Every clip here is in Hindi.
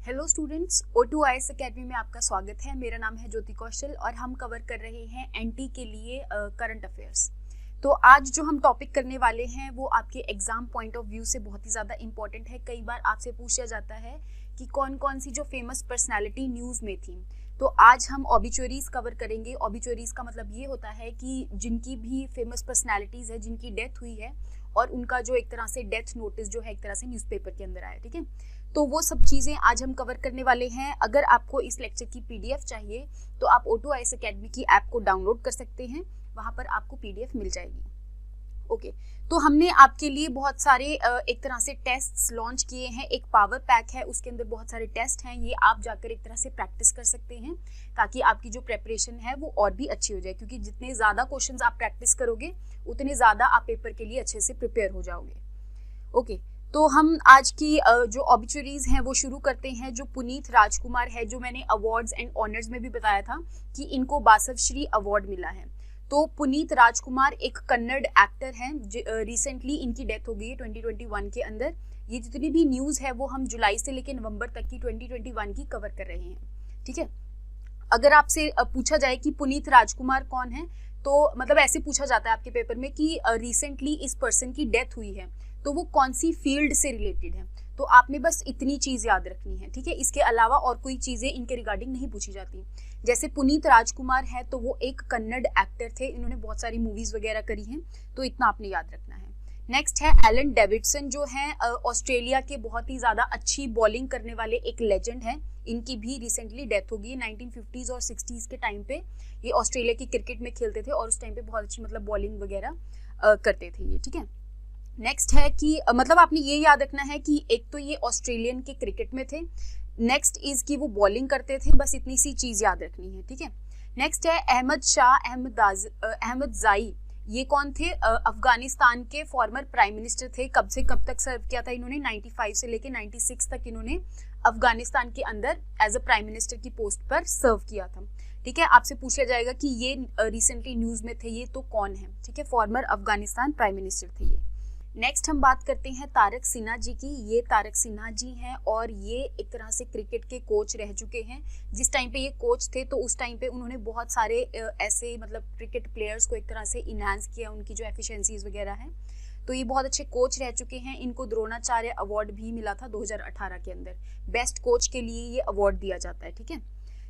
हेलो स्टूडेंट्स, O2IS एकेडमी में आपका स्वागत है। मेरा नाम है ज्योति कौशल और हम कवर कर रहे हैं एनटी के लिए करंट अफेयर्स। तो आज जो हम टॉपिक करने वाले हैं वो आपके एग्जाम पॉइंट ऑफ व्यू से बहुत ही ज़्यादा इंपॉर्टेंट है। कई बार आपसे पूछा जाता है कि कौन कौन सी जो फेमस पर्सनैलिटी न्यूज़ में थी। तो आज हम ऑबिचुअरीज कवर करेंगे। ऑबिचुअरीज का मतलब ये होता है कि जिनकी भी फेमस पर्सनैलिटीज़ है, जिनकी डेथ हुई है और उनका जो एक तरह से डेथ नोटिस जो है एक तरह से न्यूज़पेपर के अंदर आया। ठीक है, तो वो सब चीज़ें आज हम कवर करने वाले हैं। अगर आपको इस लेक्चर की पीडीएफ चाहिए तो आप O2IS एकेडमी की ऐप को डाउनलोड कर सकते हैं, वहाँ पर आपको पीडीएफ मिल जाएगी। ओके, तो हमने आपके लिए बहुत सारे एक तरह से टेस्ट्स लॉन्च किए हैं। एक पावर पैक है, उसके अंदर बहुत सारे टेस्ट हैं। ये आप जाकर एक तरह से प्रैक्टिस कर सकते हैं ताकि आपकी जो प्रेपरेशन है वो और भी अच्छी हो जाए, क्योंकि जितने ज़्यादा क्वेश्चंस आप प्रैक्टिस करोगे उतने ज़्यादा आप पेपर के लिए अच्छे से प्रिपेयर हो जाओगे। ओके, तो हम आज की जो ऑबिचुअरीज हैं वो शुरू करते हैं। जो पुनीत राजकुमार है, जो मैंने अवार्ड्स एंड ऑनर्स में भी बताया था कि इनको बासव श्री अवार्ड मिला है। तो पुनीत राजकुमार एक कन्नड़ एक्टर हैं। रिसेंटली इनकी डेथ हो गई है 2021 के अंदर। ये जितनी भी न्यूज़ है वो हम जुलाई से लेकर नवंबर तक की 2021 की कवर कर रहे हैं। ठीक है, अगर आपसे पूछा जाए कि पुनीत राजकुमार कौन है, तो मतलब ऐसे पूछा जाता है आपके पेपर में कि रिसेंटली इस पर्सन की डेथ हुई है तो वो कौन सी फील्ड से रिलेटेड है। तो आपने बस इतनी चीज़ याद रखनी है। ठीक है, इसके अलावा और कोई चीज़ें इनके रिगार्डिंग नहीं पूछी जाती। जैसे पुनीत राजकुमार है तो वो एक कन्नड़ एक्टर थे, इन्होंने बहुत सारी मूवीज़ वगैरह करी हैं, तो इतना आपने याद रखना है। नेक्स्ट है एलन डेविडसन, जो हैं ऑस्ट्रेलिया के बहुत ही ज़्यादा अच्छी बॉलिंग करने वाले एक लेजेंड हैं। इनकी भी रिसेंटली डेथ हो गई। 1950s और 60s के टाइम पे ये ऑस्ट्रेलिया की क्रिकेट में खेलते थे और उस टाइम पे बहुत अच्छी मतलब बॉलिंग वगैरह करते थे ये। ठीक है, नेक्स्ट है कि मतलब आपने ये याद रखना है कि एक तो ये ऑस्ट्रेलियन के क्रिकेट में थे, नेक्स्ट इज कि वो बॉलिंग करते थे, बस इतनी सी चीज़ याद रखनी है। ठीक है, नेक्स्ट है अहमद शाह अहमद जाई। ये कौन थे? अफगानिस्तान के फॉर्मर प्राइम मिनिस्टर थे। कब से कब तक सर्व किया था इन्होंने? 95 से लेके 96 तक इन्होंने अफगानिस्तान के अंदर एज अ प्राइम मिनिस्टर की पोस्ट पर सर्व किया था। ठीक है, आपसे पूछा जाएगा कि ये रिसेंटली न्यूज़ में थे ये, तो कौन है? ठीक है, फॉर्मर अफगानिस्तान प्राइम मिनिस्टर थे ये। नेक्स्ट हम बात करते हैं तारक सिन्हा जी की। ये तारक सिन्हा जी हैं और ये एक तरह से क्रिकेट के कोच रह चुके हैं। जिस टाइम पे ये कोच थे तो उस टाइम पे उन्होंने बहुत सारे ऐसे मतलब क्रिकेट प्लेयर्स को एक तरह से इन्हांस किया, उनकी जो एफिशिएंसीज वगैरह हैं। तो ये बहुत अच्छे कोच रह चुके हैं। इनको द्रोणाचार्य अवार्ड भी मिला था 2018 के अंदर। बेस्ट कोच के लिए ये अवार्ड दिया जाता है। ठीक है,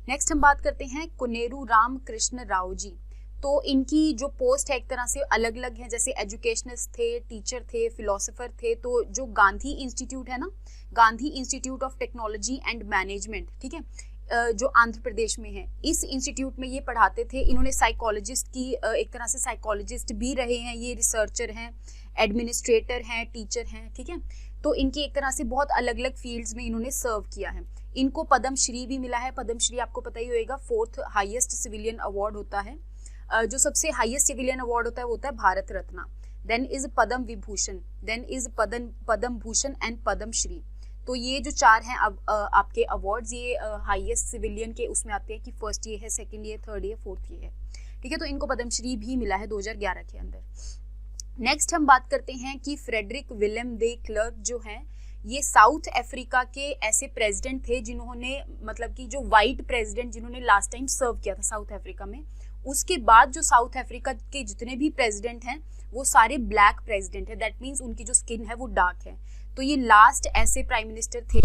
नेक्स्ट हम बात करते हैं कोनेरू राम कृष्ण राव जी। तो इनकी जो पोस्ट है एक तरह से अलग अलग है, जैसे एजुकेशनिस्ट थे, टीचर थे, फिलोसोफर थे। तो जो गांधी इंस्टीट्यूट है ना, Gandhi institute of technology and management, ठीक है, जो आंध्र प्रदेश में है, इस इंस्टीट्यूट में ये पढ़ाते थे। इन्होंने साइकोलॉजिस्ट की एक तरह से साइकोलॉजिस्ट भी रहे हैं, ये रिसर्चर हैं, एडमिनिस्ट्रेटर हैं, टीचर हैं। ठीक है, तो इनकी एक तरह से बहुत अलग अलग फील्ड्स में इन्होंने सर्व किया है। इनको पद्म श्री भी मिला है। पद्म श्री आपको पता ही होगा 4th हाईएस्ट सिविलियन अवार्ड होता है। जो सबसे हाईएस्ट सिविलियन अवार्ड होता है वो होता है Bharat Ratna, then is Padma Vibhushan, then is Padma Bhushan and Padma Shri. तो ये जो चार हैं अब आपके अवार्ड्स, ये हाईएस्ट सिविलियन के उसमें आते हैं कि फर्स्ट ये है, सेकंड ये, थर्ड ये, फोर्थ ये है। ठीक है, तो इनको पद्म श्री भी मिला है 2011 के अंदर। नेक्स्ट हम बात करते हैं कि फ्रेडरिक विलियम दे क्लर्क जो हैं, ये साउथ अफ्रीका के ऐसे प्रेसिडेंट थे जिन्होंने मतलब कि जो वाइट प्रेसिडेंट जिन्होंने लास्ट टाइम सर्व किया था साउथ अफ्रीका में। उसके बाद जो साउथ अफ्रीका के जितने भी प्रेसिडेंट हैं वो सारे ब्लैक प्रेसिडेंट हैं। दैट मीन्स उनकी जो स्किन है वो डार्क है। तो ये लास्ट ऐसे प्राइम मिनिस्टर थे,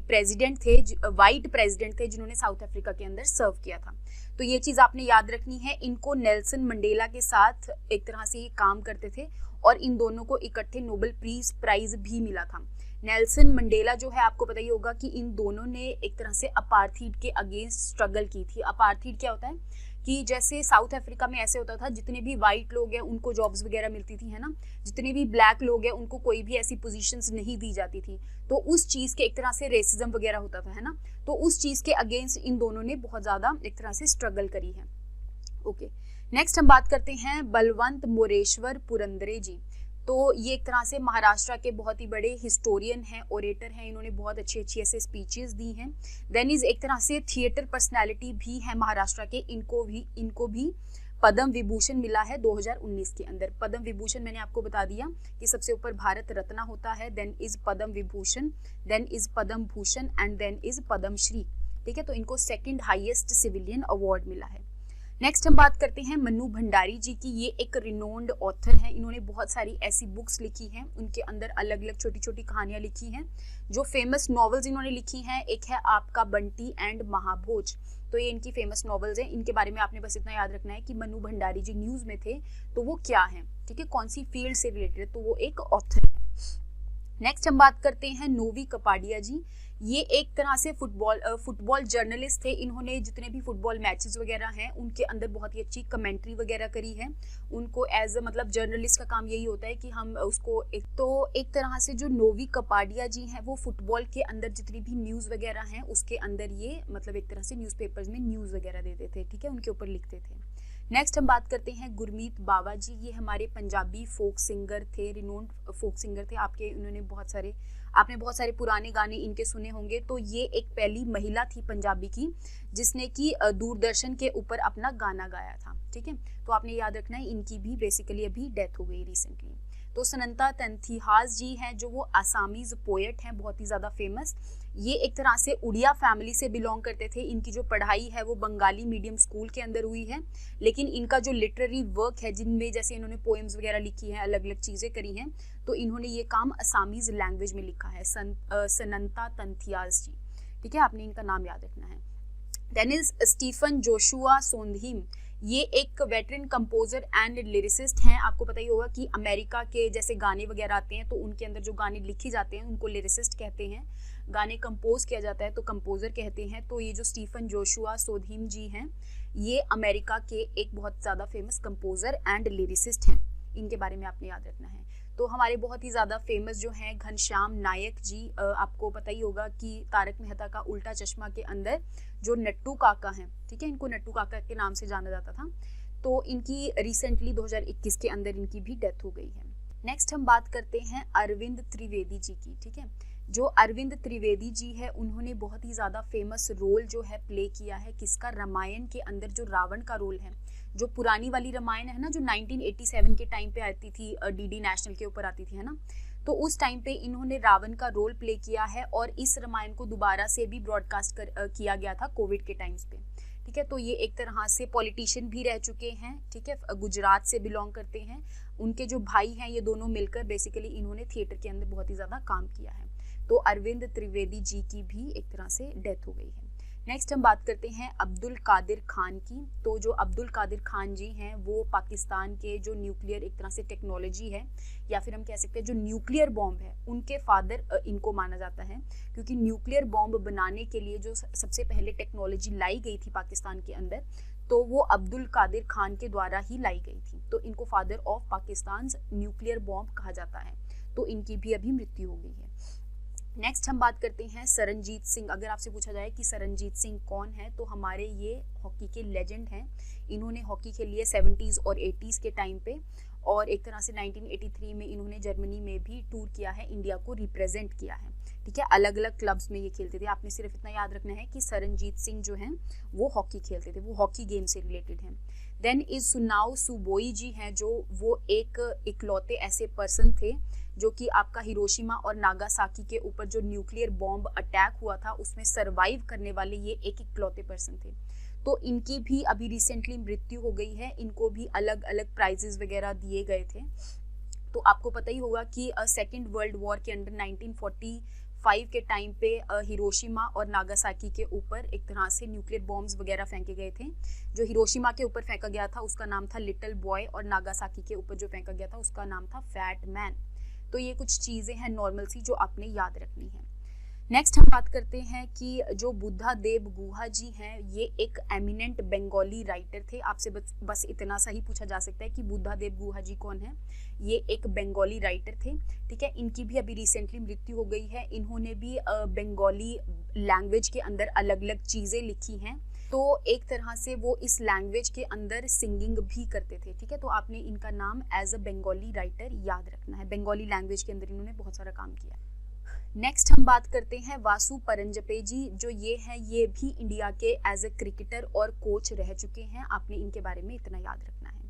प्रेसिडेंट थे, वाइट प्रेसिडेंट थे जिन्होंने साउथ अफ्रीका के अंदर सर्व किया था। तो ये चीज़ आपने याद रखनी है। इनको नेल्सन मंडेला के साथ एक तरह से ये काम करते थे और इन दोनों को इकट्ठे नोबेल पीस प्राइज भी मिला था। नेल्सन मंडेला जो है आपको पता ही होगा कि इन दोनों ने एक तरह से अपार्थीड के अगेंस्ट स्ट्रगल की थी। अपार्थीड क्या होता है कि जैसे साउथ अफ्रीका में ऐसे होता था, जितने भी वाइट लोग हैं उनको जॉब्स वगैरह मिलती थी, है ना, जितने भी ब्लैक लोग हैं उनको कोई भी ऐसी पोजीशंस नहीं दी जाती थी। तो उस चीज़ के एक तरह से रेसिज्म वगैरह होता था, है ना, तो उस चीज़ के अगेंस्ट इन दोनों ने बहुत ज़्यादा एक तरह से स्ट्रगल करी है। ओके, नेक्स्ट हम बात करते हैं बलवंत मोरेश्वर पुरंदरे जी। तो ये एक तरह से महाराष्ट्र के बहुत ही बड़े हिस्टोरियन हैं, ओरेटर हैं। इन्होंने बहुत अच्छी अच्छी ऐसे स्पीचेस दी हैं। देन इज एक तरह से थिएटर पर्सनालिटी भी है महाराष्ट्र के। इनको भी पद्म विभूषण मिला है 2019 के अंदर। पद्म विभूषण मैंने आपको बता दिया कि सबसे ऊपर भारत रत्न होता है, then is Padma Vibhushan, then is Padma Bhushan and then is Padma Shri. ठीक है, तो इनको सेकंड हाईएस्ट सिविलियन अवार्ड मिला है। नेक्स्ट हम बात करते हैं मन्नू भंडारी जी की। ये एक रिनोन्ड ऑथर हैं, इन्होंने बहुत सारी ऐसी बुक्स लिखी हैं, उनके अंदर अलग अलग छोटी छोटी कहानियां लिखी हैं। जो फेमस नॉवेल्स इन्होंने लिखी हैं, एक है आपका बंटी एंड महाभोज, तो ये इनकी फेमस नॉवेल्स हैं। इनके बारे में आपने बस इतना याद रखना है कि मन्नू भंडारी जी न्यूज में थे, तो वो क्या है, ठीक है, कौन सी फील्ड से रिलेटेड, तो वो एक ऑथर है। नेक्स्ट हम बात करते हैं नोवी कपाडिया जी। ये एक तरह से फुटबॉल जर्नलिस्ट थे। इन्होंने जितने भी फुटबॉल मैचेस वगैरह हैं उनके अंदर बहुत ही अच्छी कमेंट्री वगैरह करी है। उनको एज मतलब जर्नलिस्ट का काम यही होता है कि हम उसको एक तरह से जो नोवी कपाडिया जी हैं वो फुटबॉल के अंदर जितनी भी न्यूज़ वगैरह हैं उसके अंदर ये मतलब एक तरह से न्यूज़पेपर्स में न्यूज़ वगैरह देते थे, ठीक है, उनके ऊपर लिखते थे। नेक्स्ट हम बात करते हैं गुरमीत बावा जी। ये हमारे पंजाबी फोक सिंगर थे, रिनोन्ड फोक सिंगर थे। आपने बहुत सारे पुराने गाने इनके सुने होंगे। तो ये एक पहली महिला थी पंजाबी की जिसने कि दूरदर्शन के ऊपर अपना गाना गाया था, ठीक है, तो आपने याद रखना है इनकी भी बेसिकली अभी डेथ हो गई रिसेंटली। तो सनंता तंथिहास जी हैं जो वो आसामीज पोएट हैं, बहुत ही ज़्यादा फेमस। ये एक तरह से उड़िया फैमिली से बिलोंग करते थे। इनकी जो पढ़ाई है वो बंगाली मीडियम स्कूल के अंदर हुई है, लेकिन इनका जो लिटरेरी वर्क है जिनमें जैसे इन्होंने पोएम्स वगैरह लिखी हैं, अलग अलग चीज़ें करी हैं, तो इन्होंने ये काम असामीज लैंग्वेज में लिखा है। सनंता तंथियास जी, ठीक है, आपने इनका नाम याद रखना है। Then is Stephen Joshua Sondheim. ये एक वेटरन कंपोजर एंड लिरिसिस्ट हैं। आपको पता ही होगा कि अमेरिका के जैसे गाने वगैरह आते हैं तो उनके अंदर जो गाने लिखे जाते हैं उनको लिरिसिस्ट कहते हैं, गाने कंपोज किया जाता है तो कंपोजर कहते हैं। तो ये जो स्टीफन जोशुआ सोंधीम जी हैं ये अमेरिका के एक बहुत ज़्यादा फेमस कंपोजर एंड लिरिसिस्ट हैं, इनके बारे में आपने याद रखना है। तो हमारे बहुत ही ज़्यादा फेमस जो हैं घनश्याम नायक जी, आपको पता ही होगा कि तारक मेहता का उल्टा चश्मा के अंदर जो नट्टू काका हैं, ठीक है, इनको नट्टू काका के नाम से जाना जाता था। तो इनकी रिसेंटली 2021 के अंदर इनकी भी डेथ हो गई है। नेक्स्ट हम बात करते हैं अरविंद त्रिवेदी जी की, ठीक है। जो अरविंद त्रिवेदी जी है उन्होंने बहुत ही ज़्यादा फेमस रोल जो है प्ले किया है किसका, रामायण के अंदर जो रावण का रोल है। जो पुरानी वाली रामायण है ना, जो 1987 के टाइम पे आती थी, डीडी नेशनल के ऊपर आती थी, है ना, तो उस टाइम पे इन्होंने रावण का रोल प्ले किया है और इस रामायण को दोबारा से भी ब्रॉडकास्ट किया गया था कोविड के टाइम्स पे, ठीक है। तो ये एक तरह से पॉलिटिशियन भी रह चुके हैं, ठीक है, गुजरात से बिलोंग करते हैं। उनके जो भाई हैं ये दोनों मिलकर बेसिकली इन्होंने थिएटर के अंदर बहुत ही ज़्यादा काम किया है। तो अरविंद त्रिवेदी जी की भी एक तरह से डेथ हो गई है। नेक्स्ट हम बात करते हैं अब्दुल कादिर खान की। तो जो अब्दुल कादिर खान जी हैं वो पाकिस्तान के जो न्यूक्लियर एक तरह से टेक्नोलॉजी है या फिर हम कह सकते हैं जो न्यूक्लियर बॉम्ब है उनके फादर इनको माना जाता है, क्योंकि न्यूक्लियर बॉम्ब बनाने के लिए जो सबसे पहले टेक्नोलॉजी लाई गई थी पाकिस्तान के अंदर तो वो अब्दुल कादिर खान के द्वारा ही लाई गई थी। तो इनको father of Pakistan nuclear bomb कहा जाता है। तो इनकी भी अभी मृत्यु हो गई है। नेक्स्ट हम बात करते हैं सरनजीत सिंह। अगर आपसे पूछा जाए कि सरनजीत सिंह कौन है तो हमारे ये हॉकी के लेजेंड हैं। इन्होंने हॉकी के लिए 70s और 80s के टाइम पे और एक तरह से 1983 में इन्होंने जर्मनी में भी टूर किया है, इंडिया को रिप्रेजेंट किया है, ठीक है। अलग अलग क्लब्स में ये खेलते थे। आपने सिर्फ इतना याद रखना है कि सरनजीत सिंह जो हैं वो हॉकी खेलते थे, वो हॉकी गेम से रिलेटेड हैं। देन इज सुनाओ सुबोई जी हैं जो वो एक इकलौते ऐसे पर्सन थे जो कि आपका हिरोशिमा और नागासाकी के ऊपर जो न्यूक्लियर बॉम्ब अटैक हुआ था उसमें सरवाइव करने वाले ये एक इकलौते पर्सन थे। तो इनकी भी अभी रिसेंटली मृत्यु हो गई है। इनको भी अलग अलग प्राइजेस वगैरह दिए गए थे। तो आपको पता ही होगा कि सेकेंड वर्ल्ड वॉर के अंदर 1945 के टाइम पे हिरोशिमा और नागासाकी के ऊपर एक तरह से न्यूक्लियर बॉम्ब्स वगैरह फेंके गए थे। जो हिरोशिमा के ऊपर फेंका गया था उसका नाम था लिटिल बॉय और नागासाकी के ऊपर जो फेंका गया था उसका नाम था फैट मैन। तो ये कुछ चीज़ें हैं नॉर्मल सी जो आपने याद रखनी है। नेक्स्ट हम बात करते हैं कि जो बुद्धा देव गुहा जी हैं ये एक एमिनेंट बंगाली राइटर थे। आपसे बस इतना सा ही पूछा जा सकता है कि बुद्धा देव गुहा जी कौन है। ये एक बंगाली राइटर थे, ठीक है। इनकी भी अभी रिसेंटली मृत्यु हो गई है। इन्होंने भी बंगाली लैंग्वेज के अंदर अलग अलग चीज़ें लिखी हैं। तो एक तरह से वो इस लैंग्वेज के अंदर सिंगिंग भी करते थे, ठीक है। तो आपने इनका नाम एज अ बंगाली राइटर याद रखना है। बंगाली लैंग्वेज के अंदर इन्होंने बहुत सारा काम किया। नेक्स्ट हम बात करते हैं वासु परंजपे जी, जो ये भी इंडिया के एज ए क्रिकेटर और कोच रह चुके हैं। आपने इनके बारे में इतना याद रखना है।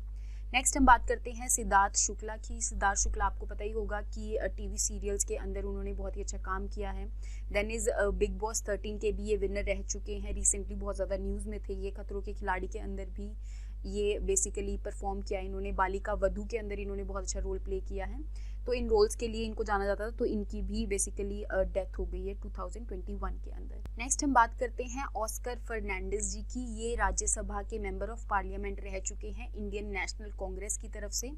नेक्स्ट हम बात करते हैं सिद्धार्थ शुक्ला की। सिद्धार्थ शुक्ला आपको पता ही होगा कि टीवी सीरियल्स के अंदर उन्होंने बहुत ही अच्छा काम किया है। देन इज बिग बॉस 13 के भी ये विनर रह चुके हैं। रिसेंटली बहुत ज़्यादा न्यूज़ में थे ये। खतरों के खिलाड़ी के अंदर भी ये बेसिकली परफॉर्म किया इन्होंने। बालिका वधू के अंदर इन्होंने बहुत अच्छा रोल प्ले किया है, तो इन रोल्स के लिए इनको जाना जाता था। तो इनकी भी बेसिकली डेथ हो गई है 2021 के अंदर। नेक्स्ट हम बात करते हैं ऑस्कर फर्नांडिस जी की। ये राज्यसभा के मेंबर ऑफ पार्लियामेंट रह चुके हैं इंडियन नेशनल कांग्रेस की तरफ से।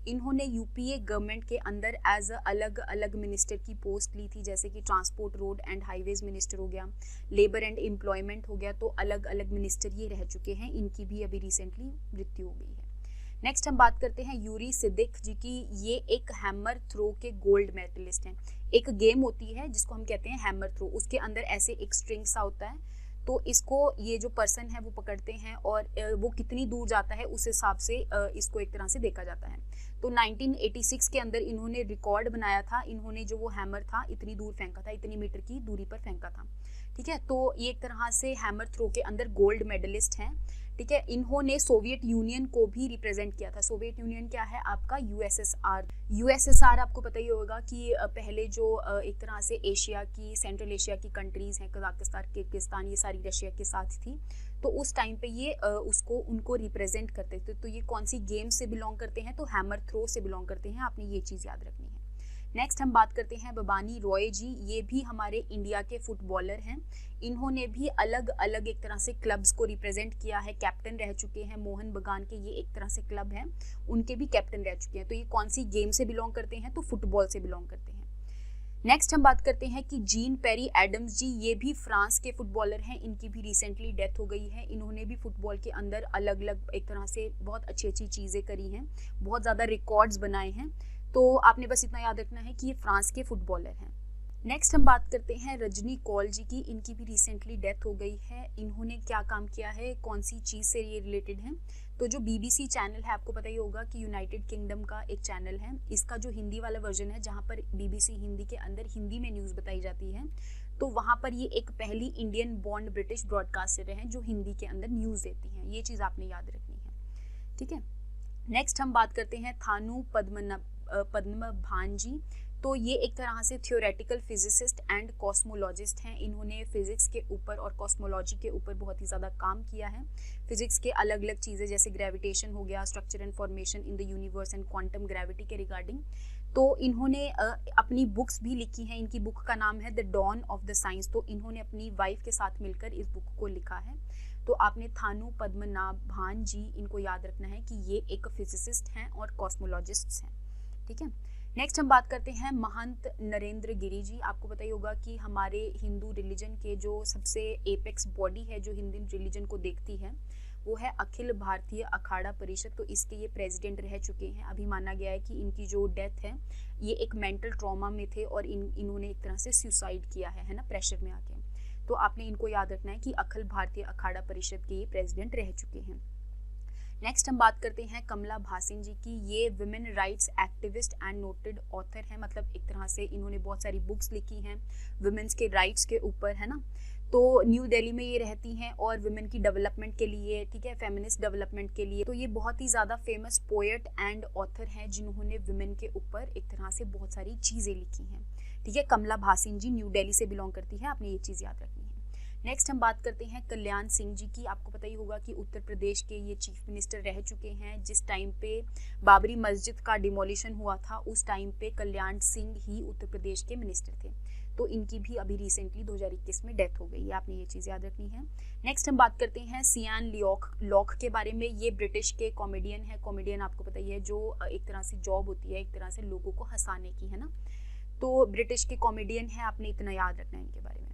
इन्होंने यूपीए गवर्नमेंट के अंदर एज अलग अलग मिनिस्टर की पोस्ट ली थी, जैसे कि transport, road and highways minister हो गया, लेबर एंड एम्प्लॉयमेंट हो गया। तो अलग अलग मिनिस्टर ये रह चुके हैं। इनकी भी अभी रिसेंटली मृत्यु हो गई है। नेक्स्ट हम बात करते हैं यूरी सिद्दीक जी की। ये एक हैमर थ्रो के गोल्ड मेडलिस्ट हैं। एक गेम होती है जिसको हम कहते हैं हैमर थ्रो, उसके अंदर ऐसे एक स्ट्रिंग सा होता है, तो इसको ये जो पर्सन है वो पकड़ते हैं और वो कितनी दूर जाता है उस हिसाब से इसको एक तरह से देखा जाता है। तो 1986 के अंदर इन्होंने रिकॉर्ड बनाया था। इन्होंने जो वो हैमर था इतनी दूर फेंका था, इतनी मीटर की दूरी पर फेंका था। ठीक है, तो ये एक तरह से हैमर थ्रो के अंदर गोल्ड मेडलिस्ट हैं। ठीक है, इन्होंने सोवियत यूनियन को भी रिप्रेजेंट किया था। सोवियत यूनियन क्या है आपका? यूएसएसआर। यूएसएसआर आपको पता ही होगा कि पहले जो एक तरह से एशिया की, सेंट्रल एशिया की कंट्रीज हैं, कजाकिस्तान, किर्गिस्तान, ये सारी रशिया के साथ थी। तो उस टाइम पे ये उनको रिप्रेजेंट करते थे। तो ये कौन सी गेम से बिलोंग करते हैं? तो हैमर थ्रो से बिलोंग करते हैं। आपने ये चीज़ याद रखनी है। नेक्स्ट हम बात करते हैं भवानी रॉय जी। ये भी हमारे इंडिया के फुटबॉलर हैं। इन्होंने भी अलग अलग एक तरह से क्लब्स को रिप्रेजेंट किया है। कैप्टन रह चुके हैं। मोहन बगान के ये एक तरह से क्लब है, उनके भी कैप्टन रह चुके हैं। तो ये कौन सी गेम से बिलोंग करते हैं? तो फुटबॉल से बिलोंग करते हैं। नेक्स्ट हम बात करते हैं कि जीन पेरी एडम्स जी, ये भी फ्रांस के फुटबॉलर हैं। इनकी भी रिसेंटली डेथ हो गई है। इन्होंने भी फुटबॉल के अंदर अलग अलग एक तरह से बहुत अच्छी अच्छी चीज़ें करी हैं, बहुत ज़्यादा रिकॉर्ड्स बनाए हैं। तो आपने बस इतना याद रखना है कि ये फ्रांस के फुटबॉलर हैं। नेक्स्ट हम बात करते हैं रजनी कौल जी की। इनकी भी रिसेंटली डेथ हो गई है। इन्होंने क्या काम किया है, कौन सी चीज़ से ये रिलेटेड है? तो जो BBC चैनल है, आपको पता ही होगा कि यूनाइटेड किंगडम का एक चैनल है। इसका जो हिंदी वाला वर्जन है, जहाँ पर BBC हिंदी के अंदर हिंदी में न्यूज़ बताई जाती है, तो वहाँ पर ये एक पहली इंडियन बॉर्न ब्रिटिश ब्रॉडकास्टर हैं जो हिंदी के अंदर न्यूज़ देती हैं। ये चीज़ आपने याद रखनी है। ठीक है, नेक्स्ट हम बात करते हैं थानू पद्मनाभन जी। तो ये एक तरह से थियोरेटिकल फिजिसिस्ट एंड कॉस्मोलॉजिस्ट हैं। इन्होंने फिजिक्स के ऊपर और कॉस्मोलॉजी के ऊपर बहुत ही ज़्यादा काम किया है। फिजिक्स के अलग अलग चीज़ें जैसे ग्रेविटेशन हो गया, structure and formation in the universe and quantum gravity के रिगार्डिंग। तो इन्होंने अपनी बुक्स भी लिखी हैं। इनकी बुक का नाम है the dawn of the science. तो इन्होंने अपनी वाइफ के साथ मिलकर इस बुक को लिखा है। तो आपने थानू पद्मनाभन जी, इनको याद रखना है कि ये एक फिजिसिस्ट हैं और कॉस्मोलॉजिस्ट हैं। ठीक है, नेक्स्ट हम बात करते हैं महंत नरेंद्र गिरी जी। आपको पता ही होगा कि हमारे हिंदू रिलीजन के जो सबसे एपेक्स बॉडी है जो हिंदू रिलीजन को देखती है, वो है अखिल भारतीय अखाड़ा परिषद। तो इसके ये प्रेसिडेंट रह चुके हैं। अभी माना गया है कि इनकी जो डेथ है ये एक मेंटल ट्रॉमा में थे और इन्होंने एक तरह से सुसाइड किया है ना, प्रेशर में आके। तो आपने इनको याद रखना है कि अखिल भारतीय अखाड़ा परिषद के ये प्रेसिडेंट रह चुके हैं। नेक्स्ट हम बात करते हैं कमला भासिन जी की। ये women rights activist and noted author है। मतलब एक तरह से इन्होंने बहुत सारी बुक्स लिखी हैं वुमेन्स के राइट्स के ऊपर, है ना। तो न्यू दिल्ली में ये रहती हैं और वुमेन की डेवलपमेंट के लिए, ठीक है, फेमिनिस्ट डेवलपमेंट के लिए। तो ये बहुत ही ज़्यादा फेमस पोएट एंड ऑथर हैं जिन्होंने वुमेन के ऊपर एक तरह से बहुत सारी चीज़ें लिखी हैं। ठीक है, कमला भासिन जी न्यू दिल्ली से बिलोंग करती है। आपने ये चीज़ याद रखनी है। नेक्स्ट हम बात करते हैं कल्याण सिंह जी की। आपको पता ही होगा कि उत्तर प्रदेश के ये चीफ मिनिस्टर रह चुके हैं। जिस टाइम पे बाबरी मस्जिद का डिमोलिशन हुआ था उस टाइम पे कल्याण सिंह ही उत्तर प्रदेश के मिनिस्टर थे। तो इनकी भी अभी रिसेंटली 2021 में डेथ हो गई है। आपने ये चीज़ याद रखनी है। नेक्स्ट हम बात करते हैं सियान लॉक के बारे में। ये ब्रिटिश के कॉमेडियन है। कॉमेडियन आपको पता ही है जो एक तरह से जॉब होती है एक तरह से लोगों को हंसाने की, है ना। तो ब्रिटिश के कॉमेडियन है, आपने इतना याद रखना है इनके बारे में।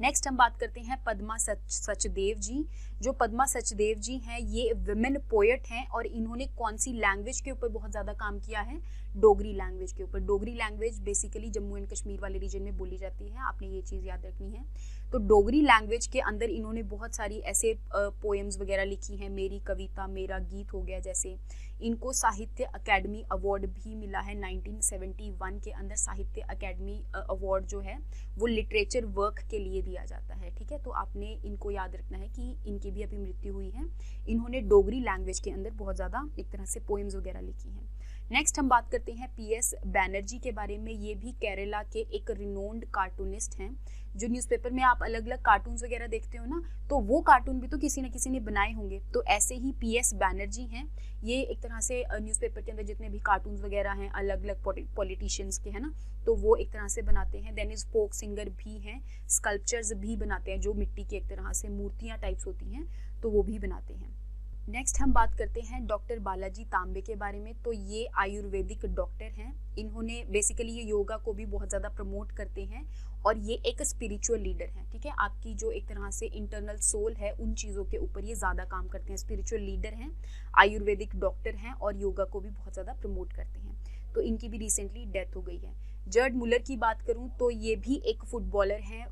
नेक्स्ट हम बात करते हैं पद्मा सचदेव जी। जो पद्मा सचदेव जी हैं ये विमेन पोएट हैं और इन्होंने कौन सी लैंग्वेज के ऊपर बहुत ज़्यादा काम किया है? डोगरी लैंग्वेज के ऊपर। Dogri language basically Jammu and Kashmir वाले रीजन में बोली जाती है। आपने ये चीज़ याद रखनी है। तो डोगरी लैंग्वेज के अंदर इन्होंने बहुत सारी ऐसे पोएम्स वगैरह लिखी हैं, मेरी कविता मेरा गीत हो गया जैसे। इनको साहित्य अकेडमी अवार्ड भी मिला है 1971 के अंदर। साहित्य अकेडमी अवार्ड जो है वो लिटरेचर वर्क के लिए दिया जाता है, ठीक है। तो आपने इनको याद रखना है कि इनकी भी अभी मृत्यु हुई है। इन्होंने डोगरी लैंग्वेज के अंदर बहुत ज़्यादा एक तरह से पोएम्स वगैरह लिखी हैं। नेक्स्ट हम बात करते हैं PS बैनर्जी के बारे में। ये भी केरला के एक रिनोन्ड कार्टूनिस्ट हैं। जो न्यूज़पेपर में आप अलग अलग कार्टून्स वगैरह देखते हो ना, तो वो कार्टून भी तो किसी न किसी ने बनाए होंगे। तो ऐसे ही PS बैनर्जी हैं, ये एक तरह से न्यूज़पेपर के अंदर जितने भी कार्टून्स वगैरह हैं अलग अलग पॉलिटिशियंस के, है ना, तो वो एक तरह से बनाते हैं। देन इज फोक सिंगर भी हैं, स्कल्पचर्स भी बनाते हैं, जो मिट्टी की एक तरह से मूर्तियाँ टाइप्स होती हैं, तो वो भी बनाते हैं। नेक्स्ट हम बात करते हैं डॉक्टर बालाजी तांबे के बारे में। तो ये आयुर्वेदिक डॉक्टर हैं। इन्होंने बेसिकली ये योगा को भी बहुत ज़्यादा प्रमोट करते हैं और ये एक स्पिरिचुअल लीडर हैं, ठीक है। आपकी जो एक तरह से इंटरनल सोल है उन चीज़ों के ऊपर ये ज़्यादा काम करते हैं। स्पिरिचुअल लीडर हैं, आयुर्वेदिक डॉक्टर हैं और योगा को भी बहुत ज़्यादा प्रमोट करते हैं। तो इनकी भी रिसेंटली डेथ हो गई है। जर्ड मुलर की बात करूं तो ये भी एक फुटबॉलर हैं,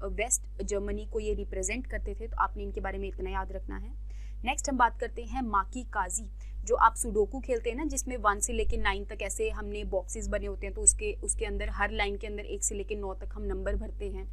वेस्ट जर्मनी को ये रिप्रेजेंट करते थे। तो आपने इनके बारे में इतना याद रखना है। नेक्स्ट हम बात करते हैं माकी काजी। जो आप सुडोकू खेलते हैं ना, जिसमें 1 से लेकर 9 तक ऐसे हमने बॉक्सेस बने होते हैं, तो उसके अंदर हर लाइन के अंदर 1 से लेकर 9 तक हम नंबर भरते हैं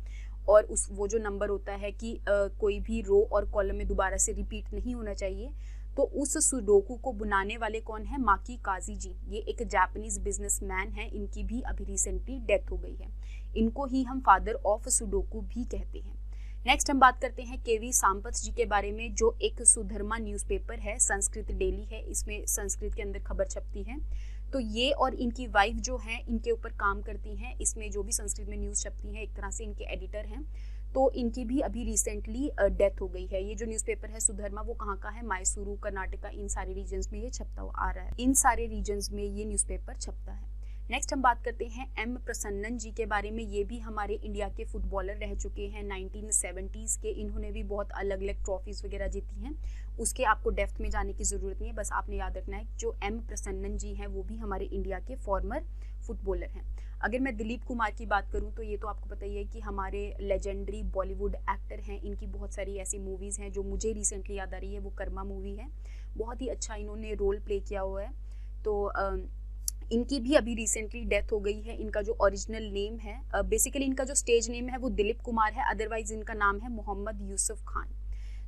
और वो जो नंबर होता है कि कोई भी रो और कॉलम में दोबारा से रिपीट नहीं होना चाहिए। तो उस सुडोकू को बनाने वाले कौन है? माकी काजी जी। ये एक जापानीज बिजनेसमैन है। इनकी भी अभी रिसेंटली डेथ हो गई है। इनको ही हम फादर ऑफ सुडोकू भी कहते हैं। नेक्स्ट हम बात करते हैं केवी सांपत जी के बारे में, जो एक सुधर्मा न्यूज़पेपर है, संस्कृत डेली है, इसमें संस्कृत के अंदर खबर छपती है। तो ये और इनकी वाइफ जो हैं इनके ऊपर काम करती हैं, इसमें जो भी संस्कृत में न्यूज़ छपती है, एक तरह से इनके एडिटर हैं। तो इनकी भी अभी रिसेंटली डेथ हो गई है। ये जो न्यूज़पेपर है सुधर्मा, वो कहाँ का है? मैसूरू, कर्नाटका, इन सारे रीजन्स में ये छपता हुआ आ रहा है। इन सारे रीजन्स में ये न्यूज़पेपर छपता है। नेक्स्ट हम बात करते हैं M प्रसन्नन जी के बारे में। ये भी हमारे इंडिया के फुटबॉलर रह चुके हैं 1970s के। इन्होंने भी बहुत अलग अलग ट्रॉफीज़ वगैरह जीती हैं। उसके आपको डेप्थ में जाने की ज़रूरत नहीं है, बस आपने याद रखना है जो M प्रसन्नन जी हैं वो भी हमारे इंडिया के फॉर्मर फुटबॉलर हैं। अगर मैं दिलीप कुमार की बात करूं तो ये तो आपको पता ही है कि हमारे लेजेंडरी बॉलीवुड एक्टर हैं। इनकी बहुत सारी ऐसी मूवीज़ हैं। जो मुझे रिसेंटली याद आ रही है वो कर्मा मूवी है। बहुत ही अच्छा इन्होंने रोल प्ले किया हुआ है। तो इनकी भी अभी रिसेंटली डेथ हो गई है। इनका जो ओरिजिनल नेम है, बेसिकली इनका जो स्टेज नेम है वो दिलीप कुमार है, अदरवाइज इनका नाम है मोहम्मद यूसुफ खान।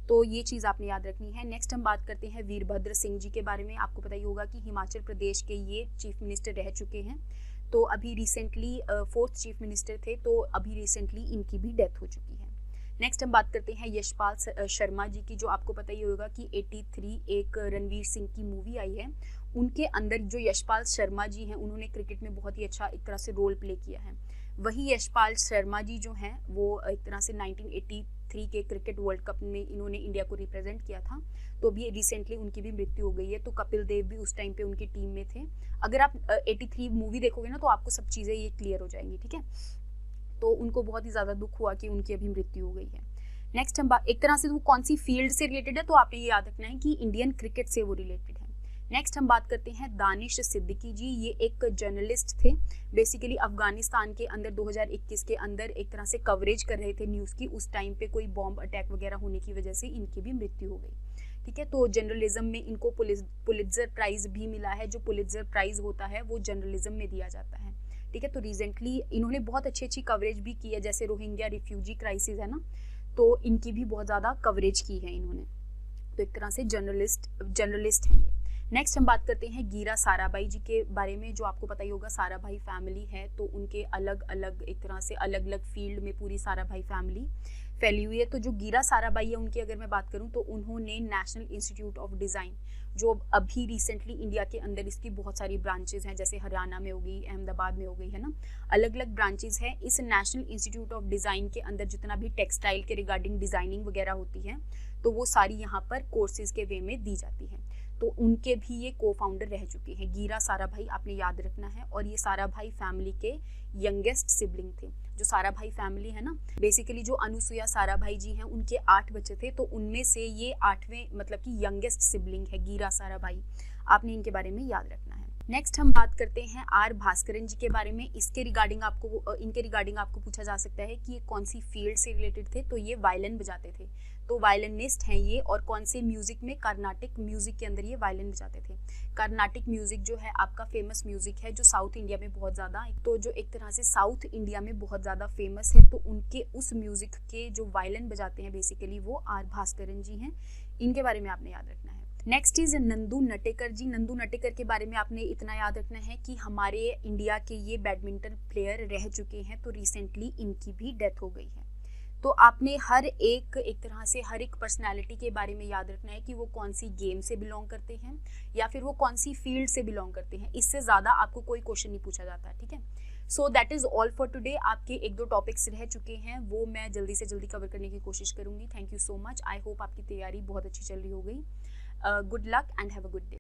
तो ये चीज़ आपने याद रखनी है। नेक्स्ट हम बात करते हैं वीरभद्र सिंह जी के बारे में। आपको पता ही होगा कि हिमाचल प्रदेश के ये चीफ मिनिस्टर रह चुके हैं। तो अभी रिसेंटली 4th चीफ मिनिस्टर थे। तो अभी रिसेंटली इनकी भी डेथ हो चुकी है। नेक्स्ट हम बात करते हैं यशपाल शर्मा जी की। जो आपको पता ही होगा कि 83 एक रणवीर सिंह की मूवी आई है, उनके अंदर जो यशपाल शर्मा जी हैं उन्होंने क्रिकेट में बहुत ही अच्छा एक तरह से रोल प्ले किया है। वही यशपाल शर्मा जी जो हैं वो एक तरह से 1983 के क्रिकेट वर्ल्ड कप में इन्होंने इंडिया को रिप्रेजेंट किया था। तो अभी रिसेंटली उनकी भी मृत्यु हो गई है। तो कपिल देव भी उस टाइम पे उनकी टीम में थे। अगर आप 83 मूवी देखोगे ना तो आपको सब चीज़ें ये क्लियर हो जाएंगी, ठीक है। तो उनको बहुत ही ज़्यादा दुख हुआ कि उनकी अभी मृत्यु हो गई है। नेक्स्ट हम एक तरह से वो कौन सी फील्ड से रिलेटेड है, तो आपने ये याद रखना है कि इंडियन क्रिकेट से वो रिलेटेड है। नेक्स्ट हम बात करते हैं दानिश सिद्दीकी जी। ये एक जर्नलिस्ट थे। बेसिकली अफगानिस्तान के अंदर 2021 के अंदर एक तरह से कवरेज कर रहे थे न्यूज़ की। उस टाइम पे कोई बॉम्ब अटैक वगैरह होने की वजह से इनकी भी मृत्यु हो गई, ठीक है। तो जर्नलिज्म में इनको पुलित्जर प्राइज़ भी मिला है। जो पुलित्जर प्राइज़ होता है वो जर्नलिज्म में दिया जाता है, ठीक है। तो रिसेंटली इन्होंने बहुत अच्छी कवरेज भी की है, जैसे रोहिंग्या रिफ्यूजी क्राइसिस है ना, तो इनकी भी बहुत ज़्यादा कवरेज की है इन्होंने। तो एक तरह से जर्नलिस्ट हैं ये। नेक्स्ट हम बात करते हैं गीरा साराभाई जी के बारे में। जो आपको पता ही होगा साराभाई फैमिली है, तो उनके अलग अलग एक तरह से अलग अलग फील्ड में पूरी साराभाई फैमिली फैली हुई है। तो जो गीरा साराभाई है उनकी अगर मैं बात करूं तो उन्होंने नेशनल इंस्टीट्यूट ऑफ डिज़ाइन, जो अभी रिसेंटली इंडिया के अंदर इसकी बहुत सारी ब्रांचेज हैं, जैसे हरियाणा में हो गई, अहमदाबाद में हो गई, है ना, अलग अलग ब्रांचेज हैं। इस नेशनल इंस्टीट्यूट ऑफ डिज़ाइन के अंदर जितना भी टेक्सटाइल के रिगार्डिंग डिज़ाइनिंग वगैरह होती है तो वो सारी यहाँ पर कोर्सेज के वे में दी जाती है। तो उनके भी ये को फाउंडर रह चुके हैं। गीरा साराभाई आपने याद रखना है। और ये साराभाई फैमिली के यंगेस्ट सिबलिंग थे। जो साराभाई फैमिली है ना, बेसिकली जो अनुसुईया साराभाई जी हैं उनके 8 बच्चे थे, तो उनमें से ये 8वें मतलब कि यंगेस्ट सिबलिंग है गीरा साराभाई। आपने इनके बारे में याद रखना है। नेक्स्ट हम बात करते हैं आर भास्करन जी के बारे में। इनके रिगार्डिंग आपको पूछा जा सकता है कि ये कौन सी फील्ड से रिलेटेड थे। तो ये वायलिन बजाते थे, तो वायलिनिस्ट हैं ये। और कौन से म्यूजिक में, कार्नाटिक म्यूजिक के अंदर ये वायलिन बजाते थे। कार्नाटिक म्यूजिक जो है आपका फेमस म्यूजिक है जो साउथ इंडिया में बहुत ज़्यादा, तो जो एक तरह से साउथ इंडिया में बहुत ज़्यादा फेमस है, तो उनके उस म्यूजिक के जो वायलिन बजाते हैं बेसिकली वो आर भास्करन जी हैं। इनके बारे में आपने याद रखना है। नेक्स्ट इज नंदू नटेकर जी। नंदू नटेकर के बारे में आपने इतना याद रखना है कि हमारे इंडिया के ये बैडमिंटन प्लेयर रह चुके हैं, तो रिसेंटली इनकी भी डेथ हो गई है। तो आपने हर एक तरह से हर एक पर्सनालिटी के बारे में याद रखना है कि वो कौन सी गेम से बिलोंग करते हैं या फिर वो कौन सी फील्ड से बिलोंग करते हैं। इससे ज़्यादा आपको कोई क्वेश्चन नहीं पूछा जाता, ठीक है। So that is all for today. आपके 1-2 टॉपिक्स रह चुके हैं, वो मैं जल्दी से जल्दी कवर करने की कोशिश करूँगी। Thank you so much. I hope आपकी तैयारी बहुत अच्छी चल रही हो गई। Good luck and have a good day.